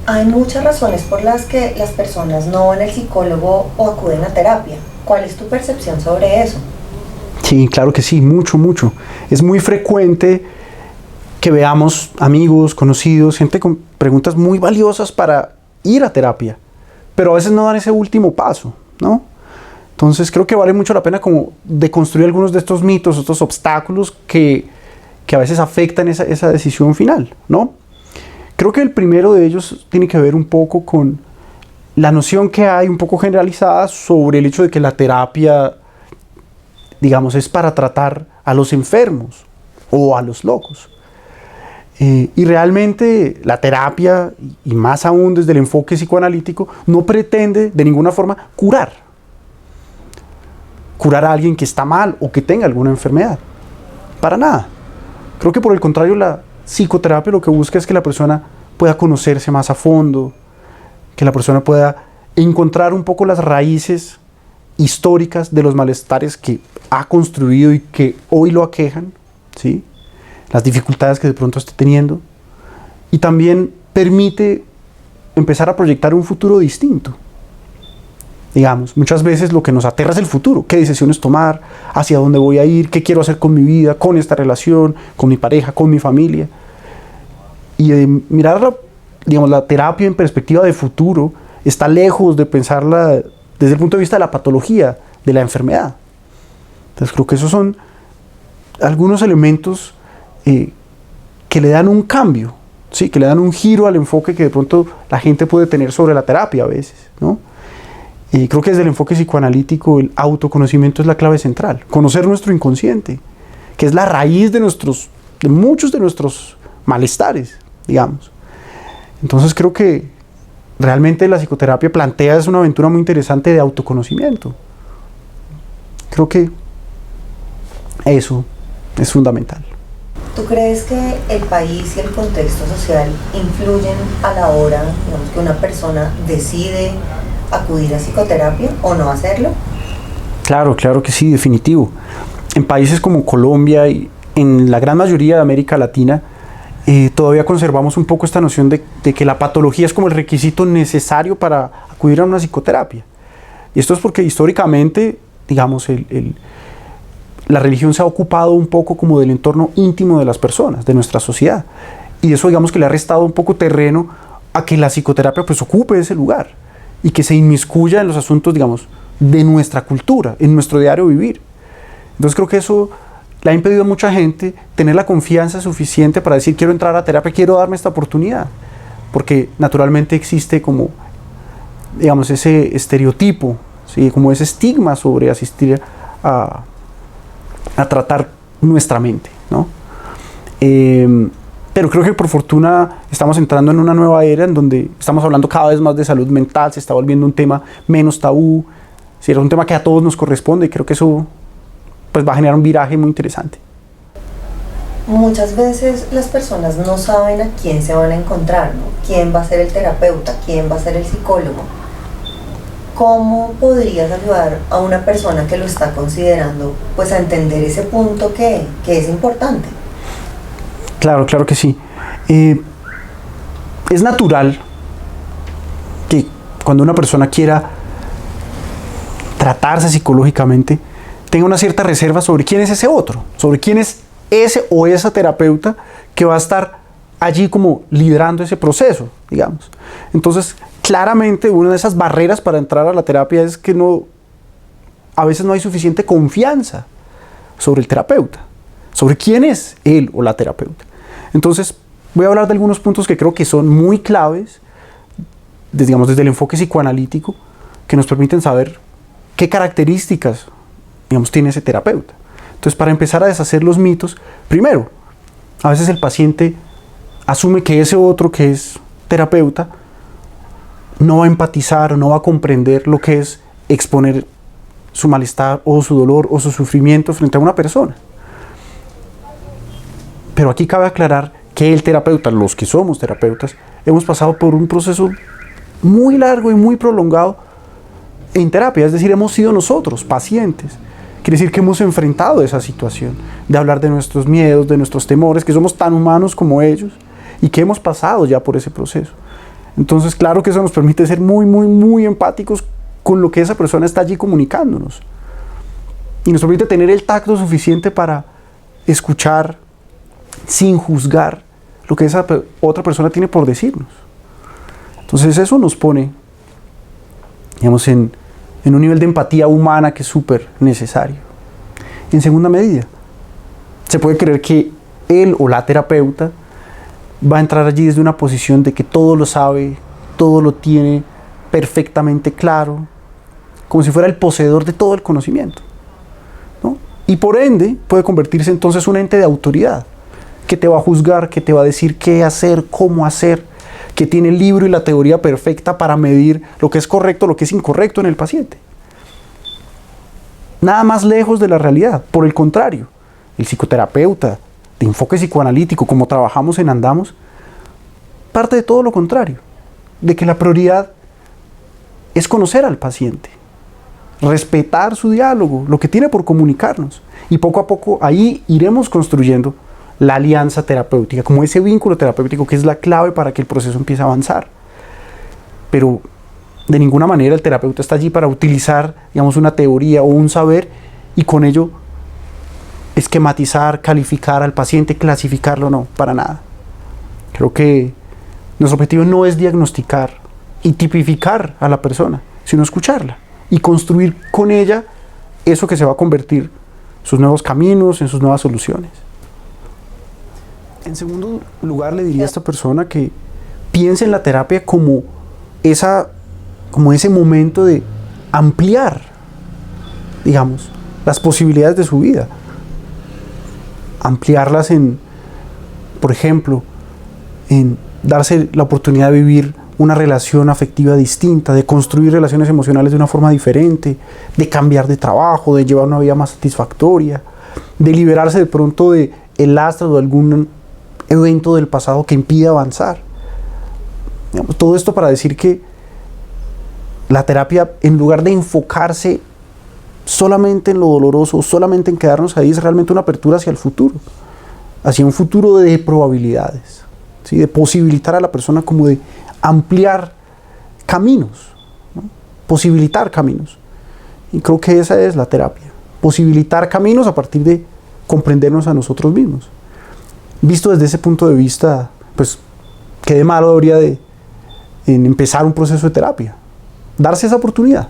Hay muchas razones por las que las personas no van al psicólogo o acuden a terapia. ¿Cuál es tu percepción sobre eso? Sí, claro que sí, mucho, mucho. Es muy frecuente que veamos amigos, conocidos, gente con preguntas muy valiosas para ir a terapia, pero a veces no dan ese último paso, ¿no? Entonces creo que vale mucho la pena como deconstruir algunos de estos mitos, estos obstáculos que a veces afectan esa decisión final, ¿no? Creo que el primero de ellos tiene que ver un poco con la noción que hay un poco generalizada sobre el hecho de que la terapia, digamos, es para tratar a los enfermos o a los locos. Y realmente la terapia, y más aún desde el enfoque psicoanalítico, no pretende de ninguna forma curar a alguien que está mal o que tenga alguna enfermedad. Para nada. Creo que por el contrario, la psicoterapia lo que busca es que la persona pueda conocerse más a fondo, que la persona pueda encontrar un poco las raíces históricas de los malestares que ha construido y que hoy lo aquejan, ¿sí? Las dificultades que de pronto esté teniendo, y también permite empezar a proyectar un futuro distinto. Digamos, muchas veces lo que nos aterra es el futuro, qué decisiones tomar, hacia dónde voy a ir, qué quiero hacer con mi vida, con esta relación, con mi pareja, con mi familia. Y mirar la terapia en perspectiva de futuro está lejos de pensarla desde el punto de vista de la patología, de la enfermedad. Entonces creo que esos son algunos elementos que le dan un cambio, ¿sí? Que le dan un giro al enfoque que de pronto la gente puede tener sobre la terapia a veces, ¿no? Creo que desde el enfoque psicoanalítico el autoconocimiento es la clave central. Conocer nuestro inconsciente, que es la raíz de muchos de nuestros malestares, digamos. Entonces creo que realmente la psicoterapia plantea una aventura muy interesante de autoconocimiento. Creo que eso es fundamental. ¿Tú crees que el país y el contexto social influyen a la hora, digamos, que una persona decide acudir a psicoterapia o no hacerlo? Claro que sí, definitivo. En países como Colombia y en la gran mayoría de América Latina, todavía conservamos un poco esta noción de que la patología es como el requisito necesario para acudir a una psicoterapia. Y esto es porque históricamente, digamos, la religión se ha ocupado un poco como del entorno íntimo de las personas, de nuestra sociedad. Y eso, digamos, que le ha restado un poco terreno a que la psicoterapia pues ocupe ese lugar y que se inmiscuya en los asuntos, digamos, de nuestra cultura, en nuestro diario vivir. Entonces creo que eso le ha impedido a mucha gente tener la confianza suficiente para decir quiero entrar a terapia, quiero darme esta oportunidad. Porque naturalmente existe como, digamos, ese estereotipo, ¿sí? Como ese estigma sobre asistir a tratar nuestra mente, ¿no? Pero creo que por fortuna estamos entrando en una nueva era en donde estamos hablando cada vez más de salud mental, se está volviendo un tema menos tabú, ¿sí? Es un tema que a todos nos corresponde y creo que eso pues va a generar un viraje muy interesante. Muchas veces las personas no saben a quién se van a encontrar, ¿no? ¿Quién va a ser el terapeuta? ¿Quién va a ser el psicólogo? ¿Cómo podrías ayudar a una persona que lo está considerando pues a entender ese punto que es importante? Claro que sí. Es natural que cuando una persona quiera tratarse psicológicamente tenga una cierta reserva sobre quién es ese otro, sobre quién es ese o esa terapeuta que va a estar allí como liderando ese proceso, digamos. Entonces, claramente una de esas barreras para entrar a la terapia es que a veces no hay suficiente confianza sobre el terapeuta, sobre quién es él o la terapeuta. Entonces, voy a hablar de algunos puntos que creo que son muy claves, digamos, desde el enfoque psicoanalítico, que nos permiten saber qué características, digamos, tiene ese terapeuta. Entonces, para empezar a deshacer los mitos, primero, a veces el paciente asume que ese otro que es terapeuta no va a empatizar o no va a comprender lo que es exponer su malestar o su dolor o su sufrimiento frente a una persona. Pero aquí cabe aclarar que el terapeuta, los que somos terapeutas, hemos pasado por un proceso muy largo y muy prolongado en terapia, es decir, hemos sido nosotros pacientes. Quiere decir que hemos enfrentado esa situación de hablar de nuestros miedos, de nuestros temores, que somos tan humanos como ellos y que hemos pasado ya por ese proceso. Entonces, claro que eso nos permite ser muy, muy, muy empáticos con lo que esa persona está allí comunicándonos. Y nos permite tener el tacto suficiente para escuchar sin juzgar lo que esa otra persona tiene por decirnos. Entonces eso nos pone, digamos, en un nivel de empatía humana que es súper necesario. En segunda medida, se puede creer que él o la terapeuta va a entrar allí desde una posición de que todo lo sabe, todo lo tiene perfectamente claro, como si fuera el poseedor de todo el conocimiento, ¿no? Y por ende puede convertirse entonces en un ente de autoridad, que te va a juzgar, que te va a decir qué hacer, cómo hacer, que tiene el libro y la teoría perfecta para medir lo que es correcto, lo que es incorrecto en el paciente. Nada más lejos de la realidad. Por el contrario, el psicoterapeuta de enfoque psicoanalítico, como trabajamos en Andamos, parte de todo lo contrario, de que la prioridad es conocer al paciente, respetar su diálogo, lo que tiene por comunicarnos, y poco a poco ahí iremos construyendo la alianza terapéutica, como ese vínculo terapéutico que es la clave para que el proceso empiece a avanzar. Pero de ninguna manera el terapeuta está allí para utilizar, digamos, una teoría o un saber y con ello esquematizar, calificar al paciente, clasificarlo, no, para nada. Creo que nuestro objetivo no es diagnosticar y tipificar a la persona, sino escucharla y construir con ella eso que se va a convertir en sus nuevos caminos, en sus nuevas soluciones. En segundo lugar, le diría a esta persona que piense en la terapia como ese momento de ampliar, digamos, las posibilidades de su vida. Ampliarlas por ejemplo, en darse la oportunidad de vivir una relación afectiva distinta, de construir relaciones emocionales de una forma diferente, de cambiar de trabajo, de llevar una vida más satisfactoria, de liberarse de pronto del lastre o de algún evento del pasado que impide avanzar. Digamos, todo esto para decir que la terapia, en lugar de enfocarse solamente en lo doloroso, solamente en quedarnos ahí, es realmente una apertura hacia el futuro, hacia un futuro de probabilidades, ¿sí? De posibilitar a la persona como de ampliar caminos, ¿no? Posibilitar caminos. Y creo que esa es la terapia, posibilitar caminos a partir de comprendernos a nosotros mismos. Visto desde ese punto de vista, pues, ¿qué de malo habría en empezar un proceso de terapia? Darse esa oportunidad.